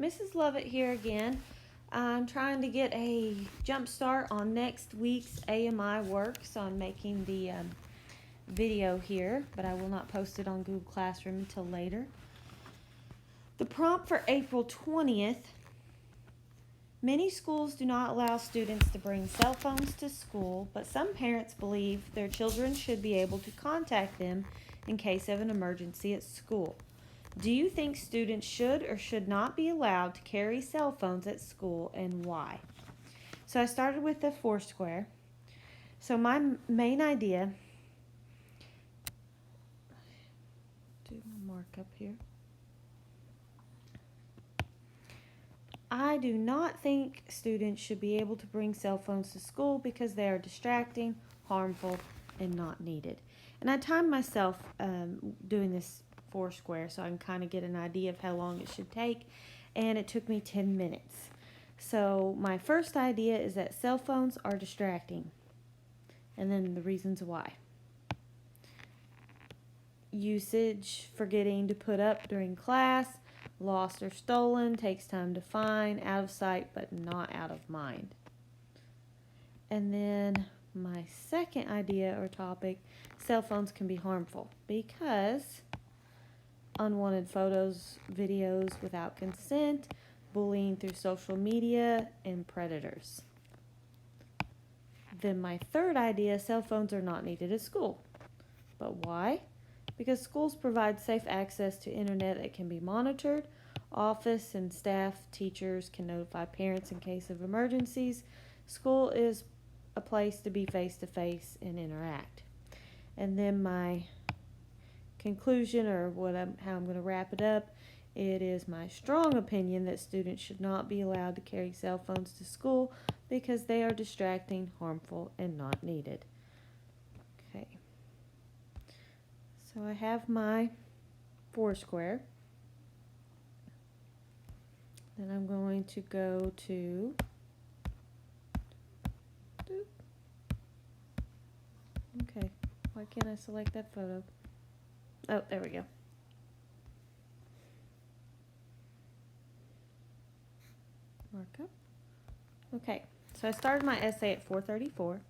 Mrs. Lovett here again. I'm trying to get a jump start on next week's AMI work, so I'm making the video here, but I will not post it on Google Classroom until later. The prompt for April 20th. Many schools do not allow students to bring cell phones to school, but some parents believe their children should be able to contact them in case of an emergency at school. Do you think students should or should not be allowed to carry cell phones at school, and why? So I started with the Foursquare. So my main idea, do my markup here. I do not think students should be able to bring cell phones to school because they are distracting, harmful, and not needed. And I timed myself doing this Foursquare so I can kind of get an idea of how long it should take, and it took me 10 minutes. So my first idea is that cell phones are distracting, and then the reasons why. Usage, forgetting to put up during class, lost or stolen, takes time to find, out of sight but not out of mind. And then my second idea or topic, cell phones can be harmful because unwanted photos, videos without consent, bullying through social media, and predators. Then my third idea, cell phones are not needed at school. But why? Because schools provide safe access to internet that can be monitored. Office and staff, teachers can notify parents in case of emergencies. School is a place to be face-to-face and interact. And then my conclusion, or how I'm going to wrap it up, it is my strong opinion that students should not be allowed to carry cell phones to school because they are distracting, harmful, and not needed. Okay. So I have my Foursquare. Then I'm going to go to okay, why can't I select that photo? Oh, there we go. Markup. Okay, so I started my essay at 4:34.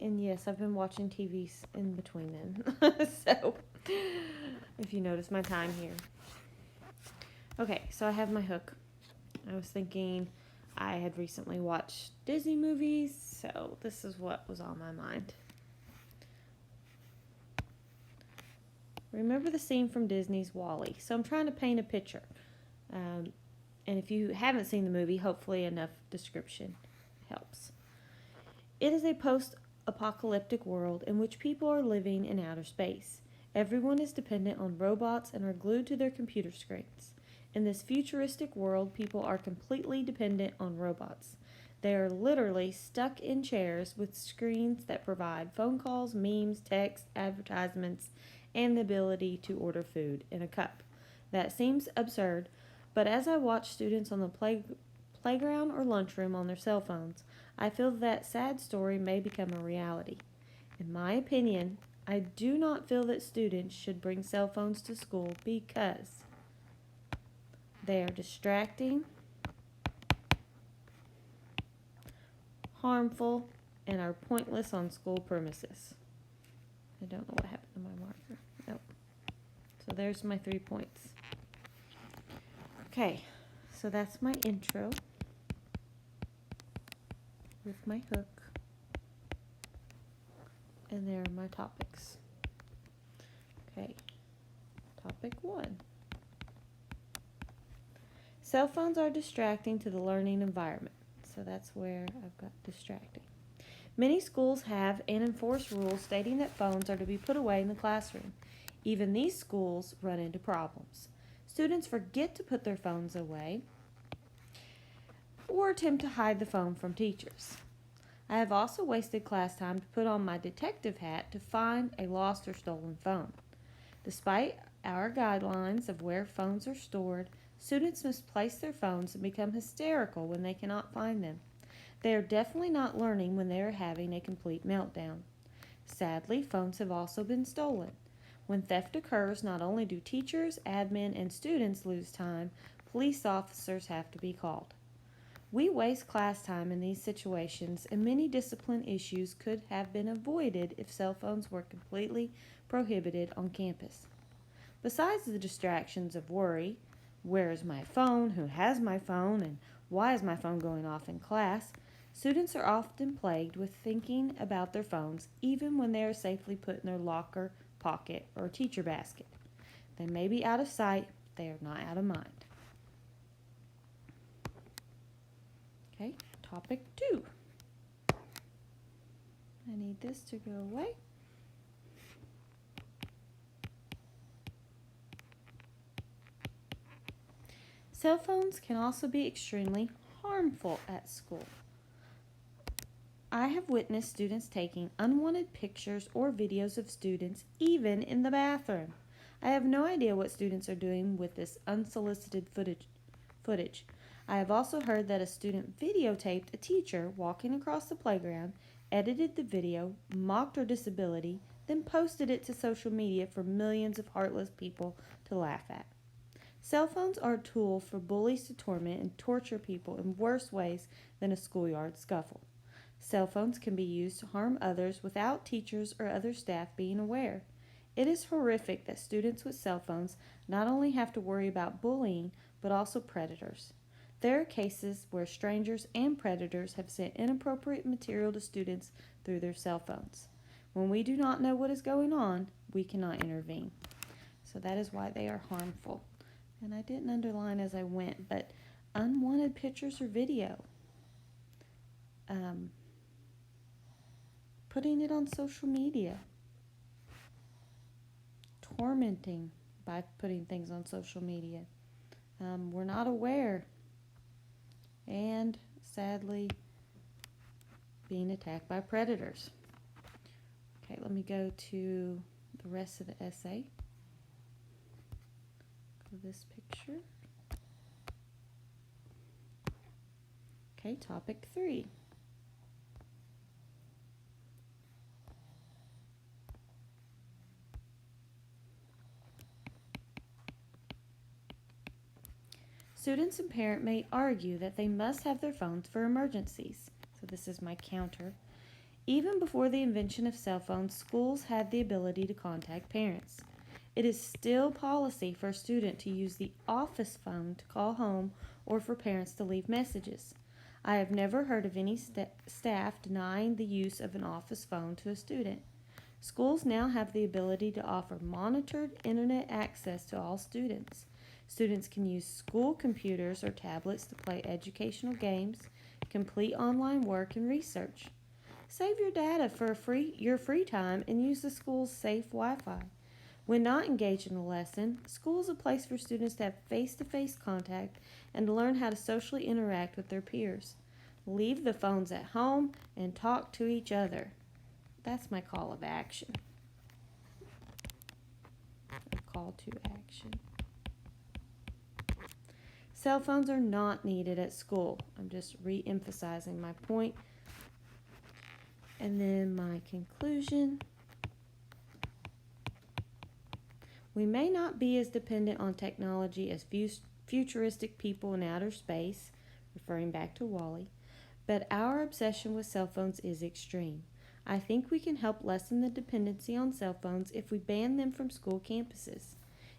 And yes, I've been watching TVs in between then. So, if you notice my time here. Okay, so I have my hook. I was thinking I had recently watched Disney movies, so this is what was on my mind. Remember the scene from Disney's WALL-E. So I'm trying to paint a picture. And if you haven't seen the movie, hopefully enough description helps. It is a post-apocalyptic world in which people are living in outer space. Everyone is dependent on robots and are glued to their computer screens. In this futuristic world, people are completely dependent on robots. They are literally stuck in chairs with screens that provide phone calls, memes, text, advertisements, and the ability to order food in a cup. That seems absurd, but as I watch students on the playground or lunchroom on their cell phones, I feel that sad story may become a reality. In my opinion, I do not feel that students should bring cell phones to school because they are distracting, harmful, and are pointless on school premises. I don't know what happened to my marker. Nope. So there's my 3 points. Okay, so that's my intro with my hook. And there are my topics. Okay, topic 1. Cell phones are distracting to the learning environment. So that's where I've got distracting. Many schools have and enforce rules stating that phones are to be put away in the classroom. Even these schools run into problems. Students forget to put their phones away or attempt to hide the phone from teachers. I have also wasted class time to put on my detective hat to find a lost or stolen phone. Despite our guidelines of where phones are stored, students misplace their phones and become hysterical when they cannot find them. They are definitely not learning when they are having a complete meltdown. Sadly, phones have also been stolen. When theft occurs, not only do teachers, admin, and students lose time, police officers have to be called. We waste class time in these situations, and many discipline issues could have been avoided if cell phones were completely prohibited on campus. Besides the distractions of worry, where is my phone, who has my phone, and why is my phone going off in class, students are often plagued with thinking about their phones even when they are safely put in their locker, pocket, or teacher basket. They may be out of sight, they are not out of mind. Okay, topic 2. I need this to go away. Cell phones can also be extremely harmful at school. I have witnessed students taking unwanted pictures or videos of students even in the bathroom. I have no idea what students are doing with this unsolicited footage. I have also heard that a student videotaped a teacher walking across the playground, edited the video, mocked her disability, then posted it to social media for millions of heartless people to laugh at. Cell phones are a tool for bullies to torment and torture people in worse ways than a schoolyard scuffle. Cell phones can be used to harm others without teachers or other staff being aware. It is horrific that students with cell phones not only have to worry about bullying, but also predators. There are cases where strangers and predators have sent inappropriate material to students through their cell phones. When we do not know what is going on, we cannot intervene. So that is why they are harmful. And I didn't underline as I went, but unwanted pictures or video. Putting it on social media. Tormenting by putting things on social media. We're not aware. And sadly, being attacked by predators. Okay, let me go to the rest of the essay. Go to this picture. Okay, topic 3. Students and parents may argue that they must have their phones for emergencies. So this is my counter. Even before the invention of cell phones, schools had the ability to contact parents. It is still policy for a student to use the office phone to call home or for parents to leave messages. I have never heard of any staff denying the use of an office phone to a student. Schools now have the ability to offer monitored internet access to all students. Students can use school computers or tablets to play educational games, complete online work, and research. Save your data for your free time and use the school's safe Wi-Fi. When not engaged in a lesson, school is a place for students to have face-to-face contact and to learn how to socially interact with their peers. Leave the phones at home and talk to each other. That's my call of action. Call to action. Cell phones are not needed at school. I'm just re-emphasizing my point. And then my conclusion. We may not be as dependent on technology as futuristic people in outer space, referring back to WALL-E, but our obsession with cell phones is extreme. I think we can help lessen the dependency on cell phones if we ban them from school campuses.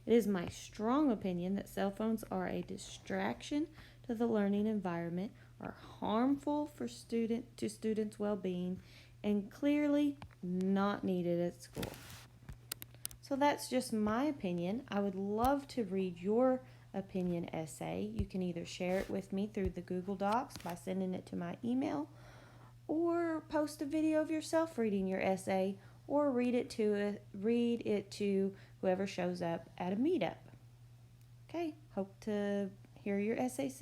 It is my strong opinion that cell phones are a distraction to the learning environment, are harmful for students' well-being, and clearly not needed at school. So that's just my opinion. I would love to read your opinion essay. You can either share it with me through the Google Docs by sending it to my email, or post a video of yourself reading your essay, or read it to whoever shows up at a meetup. Okay, hope to hear your essay soon.